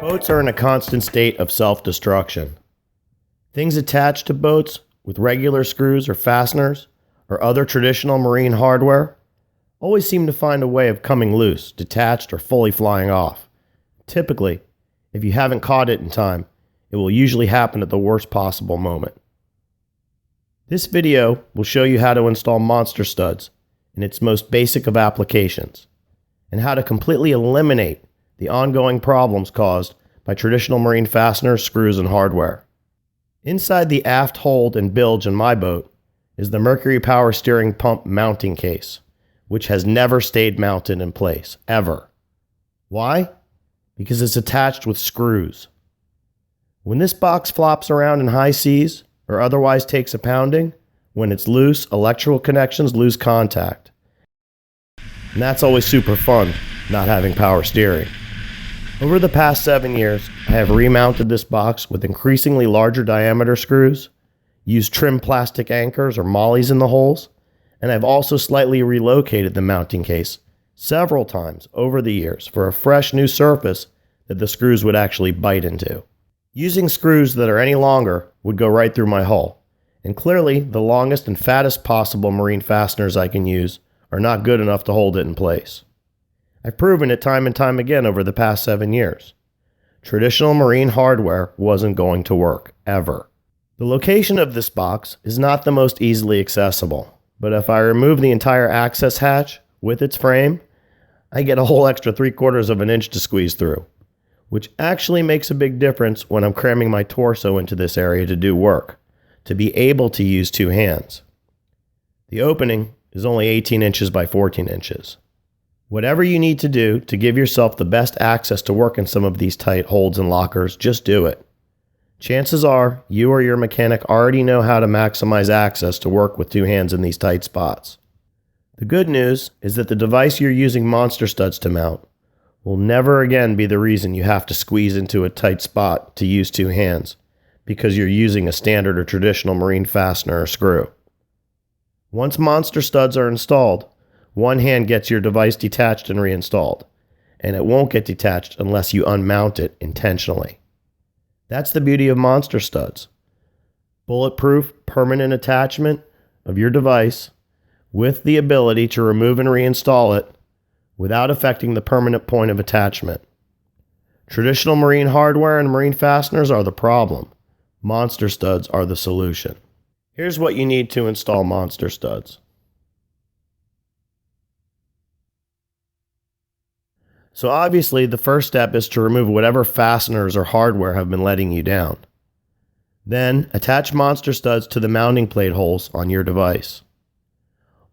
Boats are in a constant state of self-destruction. Things attached to boats with regular screws or fasteners or other traditional marine hardware always seem to find a way of coming loose, detached, or fully flying off. Typically, if you haven't caught it in time, it will usually happen at the worst possible moment. This video will show you how to install monster studs in its most basic of applications, and how to completely eliminate the ongoing problems caused by traditional marine fasteners, screws, and hardware. Inside the aft hold and bilge in my boat is the Mercury Power Steering Pump mounting case, which has never stayed mounted in place, ever. Why? Because it's attached with screws. When this box flops around in high seas, or otherwise takes a pounding, when it's loose, electrical connections lose contact. And that's always super fun, not having power steering. Over the past 7 years, I have remounted this box with increasingly larger diameter screws, used trim plastic anchors or mollies in the holes, and I've also slightly relocated the mounting case several times over the years for a fresh new surface that the screws would actually bite into. Using screws that are any longer would go right through my hull, and clearly the longest and fattest possible marine fasteners I can use are not good enough to hold it in place. I've proven it time and time again over the past 7 years. Traditional marine hardware wasn't going to work, ever. The location of this box is not the most easily accessible, but if I remove the entire access hatch with its frame, I get a whole extra 3/4 of an inch to squeeze through, which actually makes a big difference when I'm cramming my torso into this area to do work, to be able to use two hands. The opening is only 18 inches by 14 inches. Whatever you need to do to give yourself the best access to work in some of these tight holds and lockers, just do it. Chances are you or your mechanic already know how to maximize access to work with two hands in these tight spots. The good news is that the device you're using monster studs to mount will never again be the reason you have to squeeze into a tight spot to use two hands because you're using a standard or traditional marine fastener or screw. Once monster studs are installed, one hand gets your device detached and reinstalled, and it won't get detached unless you unmount it intentionally. That's the beauty of monster studs. Bulletproof, permanent attachment of your device with the ability to remove and reinstall it without affecting the permanent point of attachment. Traditional marine hardware and marine fasteners are the problem. Monster studs are the solution. Here's what you need to install monster studs. So obviously, the first step is to remove whatever fasteners or hardware have been letting you down. Then, attach monster studs to the mounting plate holes on your device.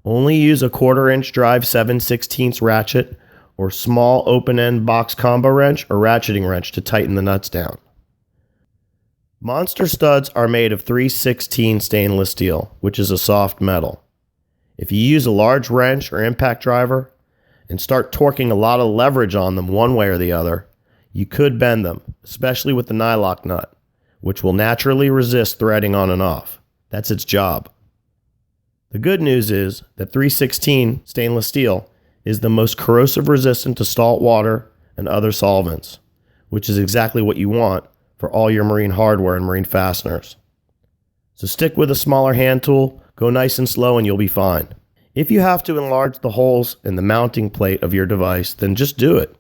Only use a 1/4 inch drive 7/16 ratchet or small open-end box combo wrench or ratcheting wrench to tighten the nuts down. Monster studs are made of 316 stainless steel, which is a soft metal. If you use a large wrench or impact driver, and start torquing a lot of leverage on them one way or the other, you could bend them, especially with the nylock nut, which will naturally resist threading on and off. That's its job. The good news is that 316 stainless steel is the most corrosive resistant to salt water and other solvents, which is exactly what you want for all your marine hardware and marine fasteners. So stick with a smaller hand tool, go nice and slow, and you'll be fine. If you have to enlarge the holes in the mounting plate of your device, then just do it.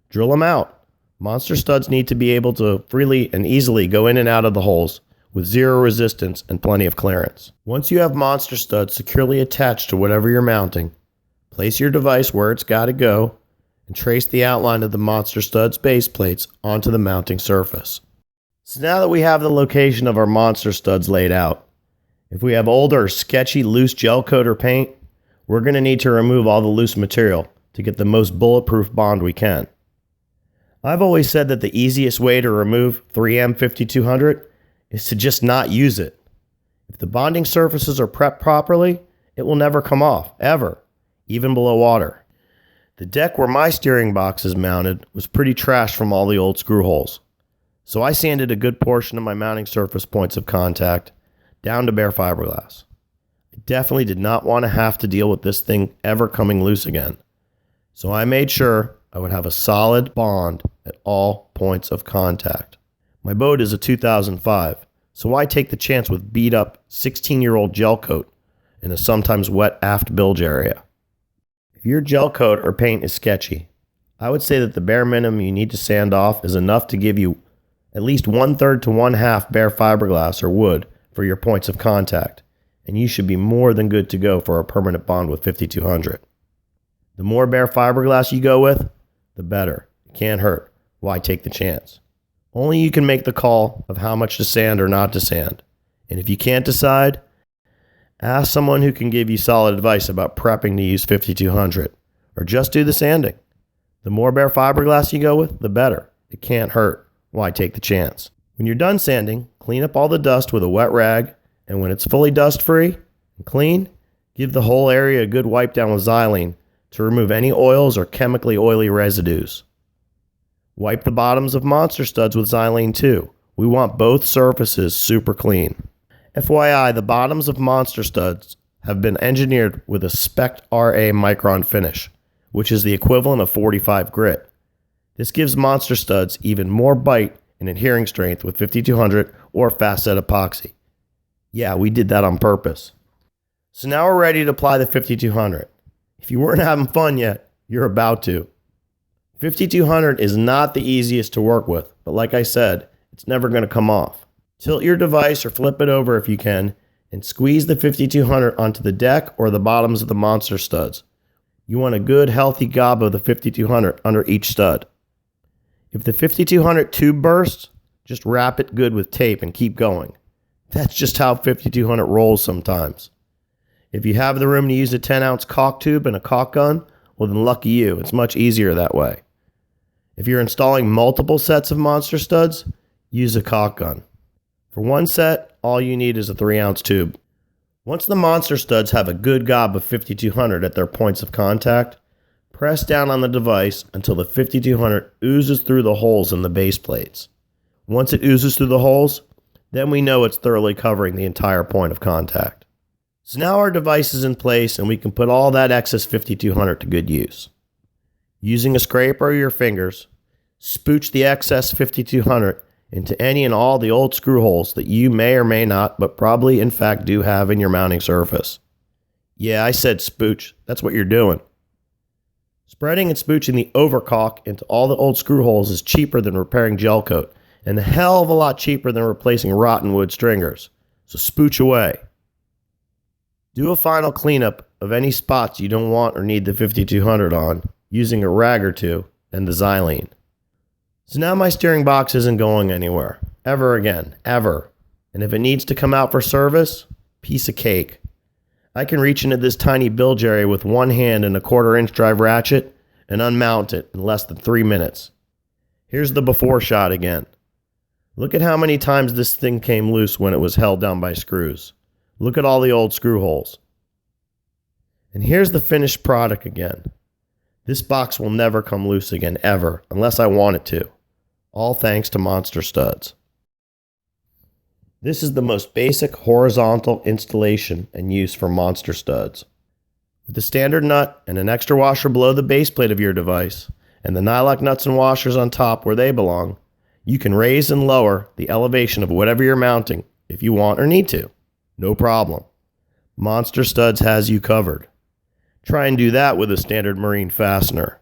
Drill them out. Monster studs need to be able to freely and easily go in and out of the holes with zero resistance and plenty of clearance. Once you have monster studs securely attached to whatever you're mounting, place your device where it's got to go and trace the outline of the monster studs base plates onto the mounting surface. So now that we have the location of our monster studs laid out, if we have older or sketchy loose gel coat or paint, we're going to need to remove all the loose material to get the most bulletproof bond we can. I've always said that the easiest way to remove 3M 5200 is to just not use it. If the bonding surfaces are prepped properly, it will never come off, ever, even below water. The deck where my steering box is mounted was pretty trashed from all the old screw holes, so I sanded a good portion of my mounting surface points of contact down to bare fiberglass. I definitely did not want to have to deal with this thing ever coming loose again. So I made sure I would have a solid bond at all points of contact. My boat is a 2005, so why take the chance with beat up 16-year-old gel coat in a sometimes wet aft bilge area? If your gel coat or paint is sketchy, I would say that the bare minimum you need to sand off is enough to give you at least 1/3 to 1/2 bare fiberglass or wood for your points of contact, and you should be more than good to go for a permanent bond with 5200. The more bare fiberglass you go with, the better. It can't hurt. Why take the chance? Only you can make the call of how much to sand or not to sand. And if you can't decide, ask someone who can give you solid advice about prepping to use 5200, or just do the sanding. The more bare fiberglass you go with, the better. It can't hurt. Why take the chance? When you're done sanding, clean up all the dust with a wet rag, and when it's fully dust-free and clean, give the whole area a good wipe down with xylene to remove any oils or chemically oily residues. Wipe the bottoms of monster studs with xylene too. We want both surfaces super clean. FYI, the bottoms of monster studs have been engineered with a Spec RA micron finish, which is the equivalent of 45 grit. This gives monster studs even more bite and adhering strength with 5200 or fast set epoxy. Yeah, we did that on purpose. So now we're ready to apply the 5200. If you weren't having fun yet, you're about to. 5200 is not the easiest to work with, but like I said, it's never going to come off. Tilt your device or flip it over if you can, and squeeze the 5200 onto the deck or the bottoms of the monster studs. You want a good healthy gob of the 5200 under each stud. If the 5200 tube bursts, just wrap it good with tape and keep going. That's just how 5200 rolls sometimes. If you have the room to use a 10-ounce caulk tube and a caulk gun, well then lucky you, it's much easier that way. If you're installing multiple sets of monster studs, use a caulk gun. For one set, all you need is a 3-ounce tube. Once the monster studs have a good gob of 5200 at their points of contact, press down on the device until the 5200 oozes through the holes in the base plates. Once it oozes through the holes, then we know it's thoroughly covering the entire point of contact. So now our device is in place and we can put all that excess 5200 to good use. Using a scraper or your fingers, spooch the excess 5200 into any and all the old screw holes that you may or may not, but probably in fact do have in your mounting surface. Yeah, I said spooch. That's what you're doing. Spreading and spooching the overcaulk into all the old screw holes is cheaper than repairing gel coat, and a hell of a lot cheaper than replacing rotten wood stringers. So spooch away. Do a final cleanup of any spots you don't want or need the 5200 on, using a rag or two and the xylene. So now my steering box isn't going anywhere, ever again, ever. And if it needs to come out for service, piece of cake. I can reach into this tiny bilge area with one hand and a 1/4-inch drive ratchet and unmount it in less than 3 minutes. Here's the before shot again. Look at how many times this thing came loose when it was held down by screws. Look at all the old screw holes. And here's the finished product again. This box will never come loose again, ever, unless I want it to. All thanks to monster studs. This is the most basic horizontal installation and use for monster studs. With a standard nut and an extra washer below the base plate of your device, and the nylock nuts and washers on top where they belong, you can raise and lower the elevation of whatever you're mounting if you want or need to. No problem. Monster Studs has you covered. Try and do that with a standard marine fastener.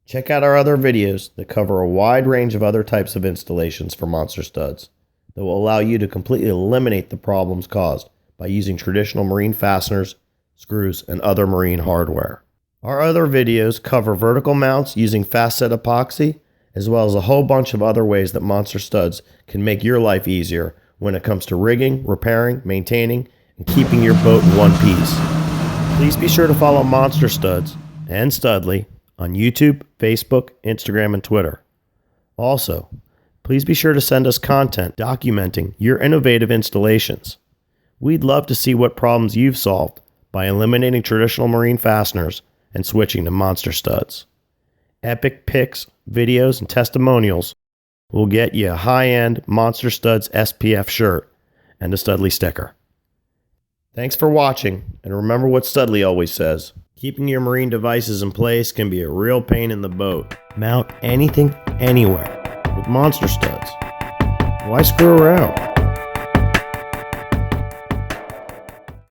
Check out our other videos that cover a wide range of other types of installations for monster studs that will allow you to completely eliminate the problems caused by using traditional marine fasteners, screws, and other marine hardware. Our other videos cover vertical mounts using fast set epoxy, as well as a whole bunch of other ways that monster studs can make your life easier when it comes to rigging, repairing, maintaining, and keeping your boat in one piece. Please be sure to follow Monster Studs and Studley on YouTube, Facebook, Instagram, and Twitter. Also, please be sure to send us content documenting your innovative installations. We'd love to see what problems you've solved by eliminating traditional marine fasteners and switching to monster studs. Epic pics, videos, and testimonials will get you a high-end Monster Studs SPF shirt and a Studley sticker. Thanks for watching, and remember what Studley always says: keeping your marine devices in place can be a real pain in the boat. Mount anything anywhere with monster studs. Why screw around?